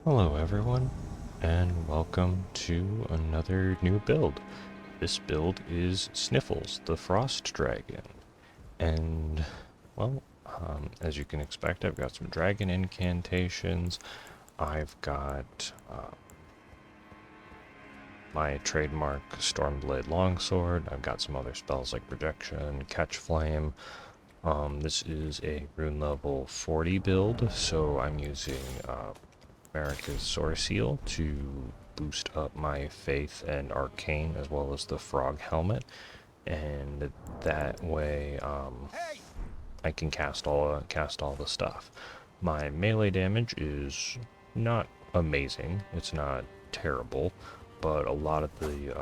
Hello everyone, and welcome to another new build. This build is Sniffles, the Frost Dragon. And, well, as you can expect, I've got some dragon incantations. I've got my trademark Stormblade Longsword. I've got some other spells like Projection, Catch Flame. This is a rune level 40 build, so I'm using America's Source Seal to boost up my Faith and Arcane as well as the Frog Helmet, and that way I can cast all the stuff. My melee damage is not amazing. It's not terrible, but a lot of the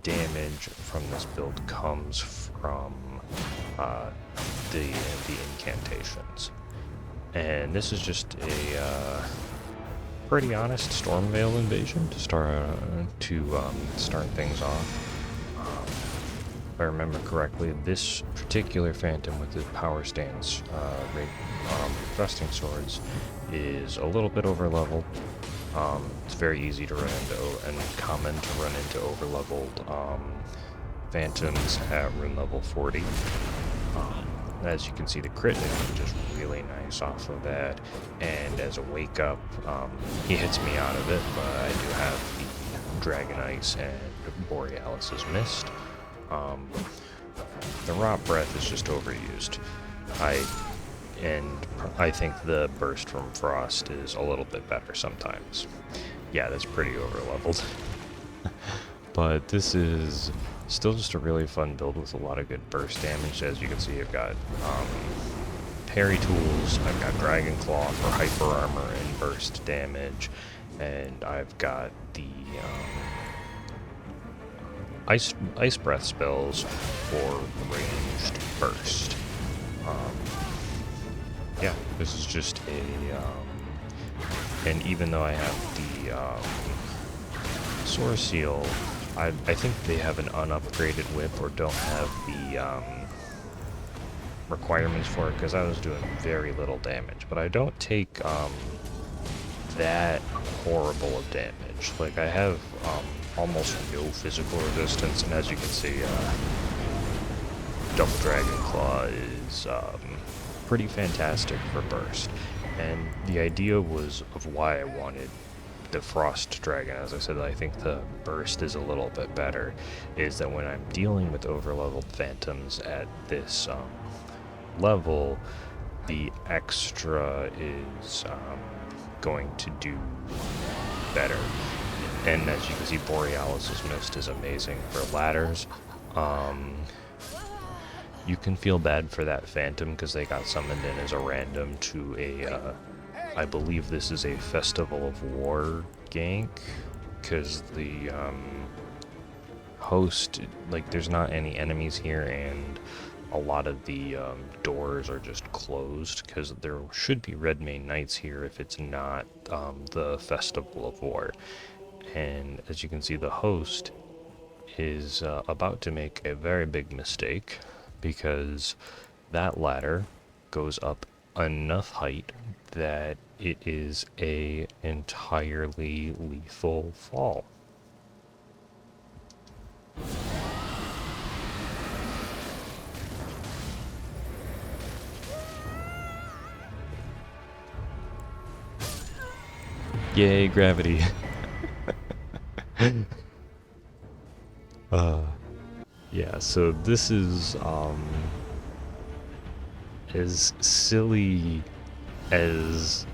damage from this build comes from the incantations. And this is just a pretty honest Stormveil invasion to start things off. If I remember correctly, this particular Phantom with his power stance thrusting swords is a little bit overleveled. It's very easy to run into and common to run into overleveled Phantoms at rune level 40. As you can see, the crit is just really nice off of that, and as a wake up, he hits me out of it, but I do have the Dragon Ice and Borealis's Mist. The Rot Breath is just overused. I think the Burst from Frost is a little bit better sometimes. Yeah, that's pretty overleveled. But this is still just a really fun build with a lot of good burst damage. As you can see, I've got parry tools, I've got Dragon Claw for hyper armor and burst damage, and I've got the ice breath spells for ranged burst. Yeah, this is just and even though I have the Source Seal, I think they have an unupgraded whip or don't have the requirements for it, because I was doing very little damage. But I don't take that horrible of damage. Like, I have almost no physical resistance, and as you can see, Double Dragon Claw is pretty fantastic for burst. And the idea was of why I wanted the Frost Dragon. As I said, I think the burst is a little bit better, is that when I'm dealing with overleveled Phantoms at this level, the extra is going to do better. And as you can see, Borealis's Mist is amazing for ladders. You can feel bad for that Phantom because they got summoned in as a random to a I believe this is a Festival of War gank, because the host, like, there's not any enemies here, and a lot of the doors are just closed, because there should be Red Mane Knights here if it's not the Festival of War. And as you can see, the host is about to make a very big mistake, because that ladder goes up enough height that it is a entirely lethal fall. Yay, gravity. Yeah, so this is as silly as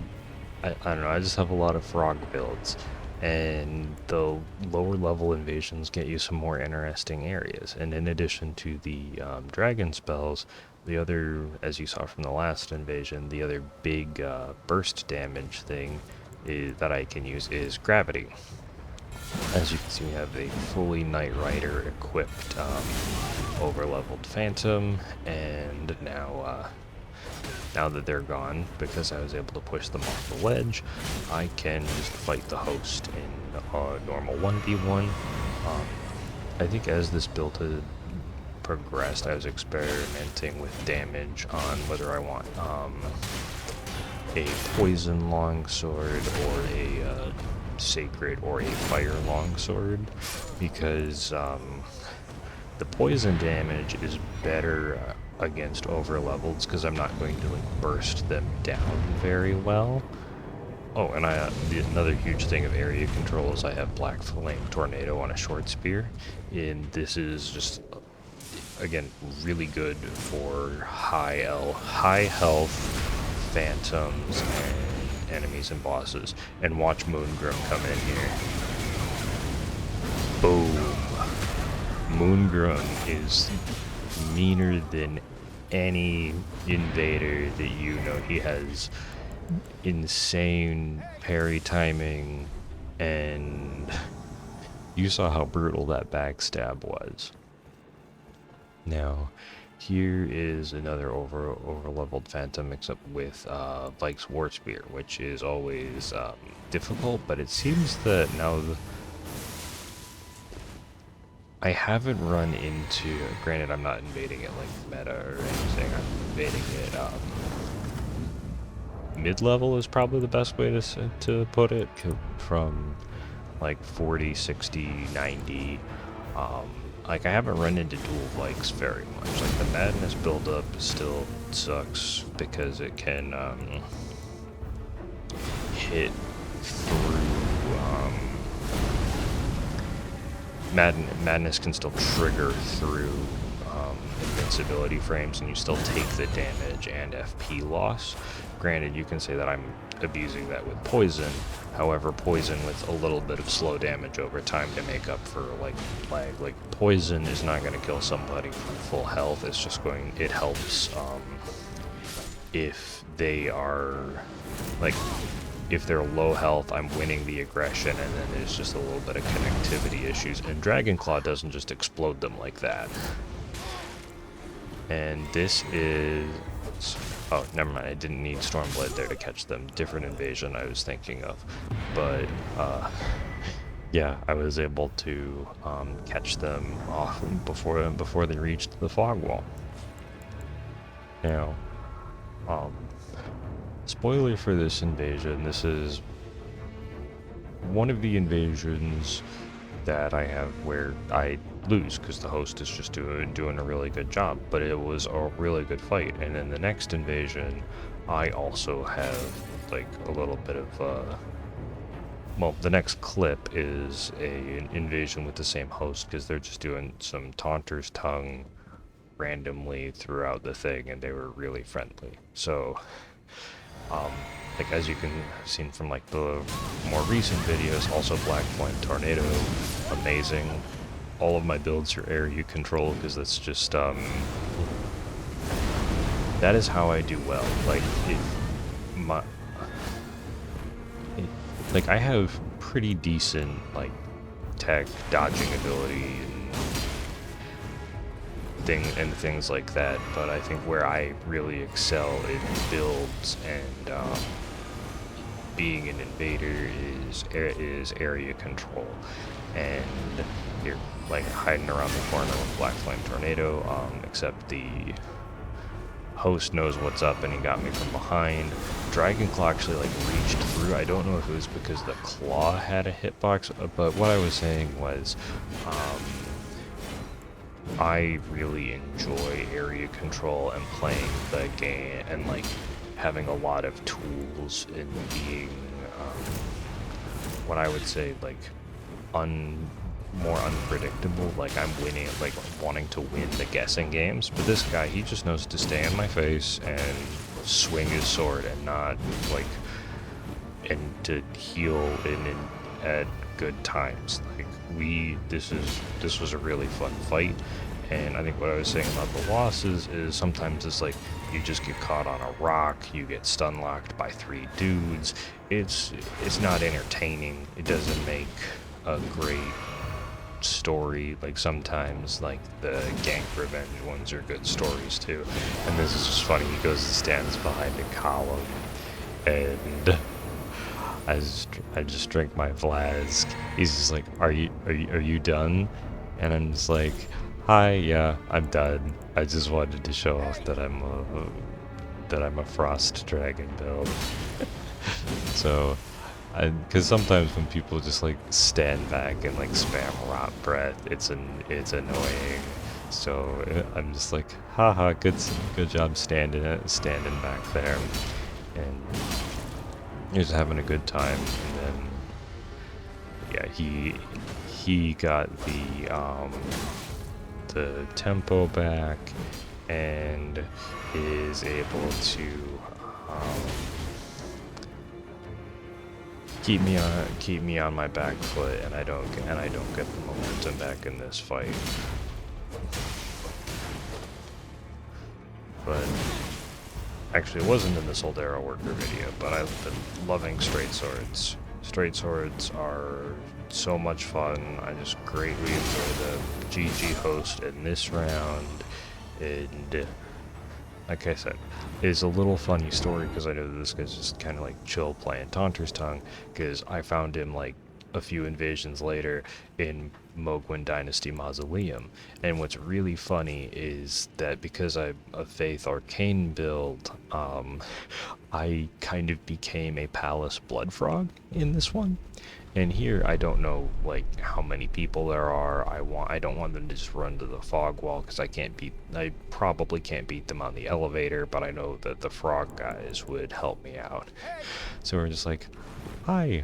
I don't know. I just have a lot of frog builds, and the lower level invasions get you some more interesting areas. And in addition to the dragon spells, the other, as you saw from the last invasion, the other big burst damage thing that I can use is gravity. As you can see, we have a fully Knight Rider equipped overleveled Phantom, and now that they're gone, because I was able to push them off the ledge, I can just fight the host in a normal 1v1. I think as this build had progressed, I was experimenting with damage on whether I want a poison longsword or a sacred or a fire longsword, because the poison damage is better against overlevels because I'm not going to like burst them down very well. Oh, and another huge thing of area control is I have Black Flame Tornado on a short spear, and this is just, again, really good for high health phantoms and enemies and bosses. And watch Moongrim come in here. Boom. Moongrim is meaner than any invader that you know. He has insane parry timing, and you saw how brutal that backstab was. Now, here is another over-leveled phantom, except with Vikes War Spear, which is always difficult, but it seems that now I haven't run into, granted I'm not invading it like meta or anything, I'm invading it mid-level is probably the best way to put it, from like 40, 60, 90. Like, I haven't run into dual Vikes very much. Like, the Madness buildup still sucks because it can hit through. Madness can still trigger through invincibility frames, and you still take the damage and FP loss. Granted, you can say that I'm abusing that with poison. However, poison with a little bit of slow damage over time to make up for like lag. Like, poison is not going to kill somebody from full health. It's just going. It helps if they are like. If they're low health, I'm winning the aggression, and then there's just a little bit of connectivity issues. And Dragonclaw doesn't just explode them like that. And this is... Oh, never mind. I didn't need Stormblade there to catch them. Different invasion I was thinking of. But, yeah, I was able to catch them off before they reached the fog wall. Now, spoiler for this invasion, this is one of the invasions that I have where I lose because the host is just doing a really good job, but it was a really good fight. And in the next invasion, I also have like a little bit of well, the next clip is an invasion with the same host because they're just doing some Taunter's Tongue randomly throughout the thing, and they were really friendly. So like, as you can have seen from like the more recent videos, also Black Flame Tornado, amazing. All of my builds are area control because that's just that is how I do well. Like, like, I have pretty decent like tech dodging ability and things like that, but I think where I really excel in builds and being an invader is area control. And you're like hiding around the corner with Black Flame Tornado, except the host knows what's up and he got me from behind. Dragonclaw actually like reached through. I don't know if it was because the claw had a hitbox, but what I was saying was I really enjoy area control and playing the game and like having a lot of tools and being what I would say like more unpredictable. Like, I'm winning, like wanting to win the guessing games, but this guy, he just knows to stay in my face and swing his sword and not like, and to heal at good times. Like, this was a really fun fight. And I think what I was saying about the losses is sometimes it's like you just get caught on a rock, you get stun locked by 3 dudes. It's not entertaining. It doesn't make a great story. Like, sometimes like the gank revenge ones are good stories too. And this is just funny. He goes and stands behind a column, and I just drink my flask. He's just like, are you done? And I'm just like, hi, yeah, I'm done. I just wanted to show off that I'm that I'm a frost dragon build. So, because sometimes when people just like stand back and like spam rot breath, it's annoying. So I'm just like, haha, good job standing back there, and just having a good time. And then yeah, he got the tempo back and is able to keep me on my back foot, and I don't get the momentum back in this fight. But actually, it wasn't in this old Arrow Worker video, but I've been loving straight swords. Straight swords are so much fun. I just greatly enjoy the GG host in this round, and like I said, it's a little funny story because I know that this guy's just kind of like chill playing Taunter's Tongue, because I found him like a few invasions later in Mogwin Dynasty Mausoleum. And what's really funny is that because I'm a Faith Arcane build, I kind of became a Palace Blood Frog in this one. And here, I don't know like how many people there are. I don't want them to just run to the fog wall, because I probably can't beat them on the elevator, but I know that the frog guys would help me out. So we're just like, hi.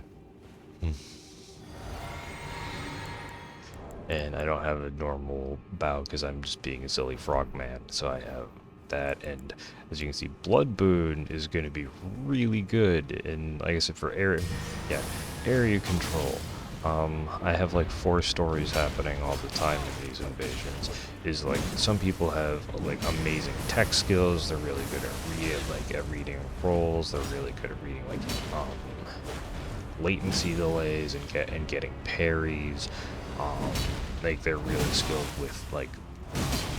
And I don't have a normal bow because I'm just being a silly frogman. So I have that, and as you can see, Blood Boon is going to be really good. And like I said, for area control, I have like 4 stories happening all the time in these invasions. Is like, some people have like amazing tech skills. They're really good at reading rolls. They're really good at reading like latency delays and getting parries. Like, they're really skilled with like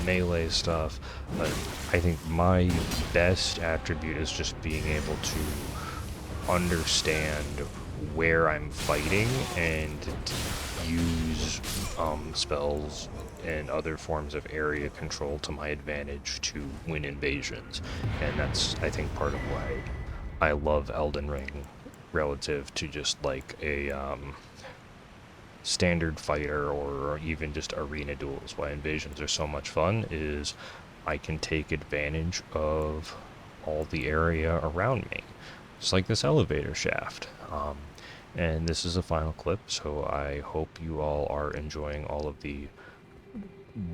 melee stuff, but I think my best attribute is just being able to understand where I'm fighting and use spells and other forms of area control to my advantage to win invasions. And that's, I think, part of why I love Elden Ring relative to just like a standard fighter or even just arena duels. Why invasions are so much fun is I can take advantage of all the area around me, just like this elevator shaft. And this is a final clip, so I hope you all are enjoying all of the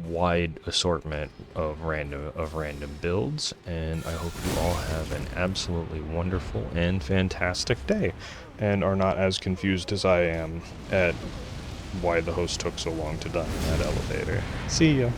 wide assortment of random builds, and I hope you all have an absolutely wonderful and fantastic day, and are not as confused as I am at why the host took so long to die in that elevator. See ya.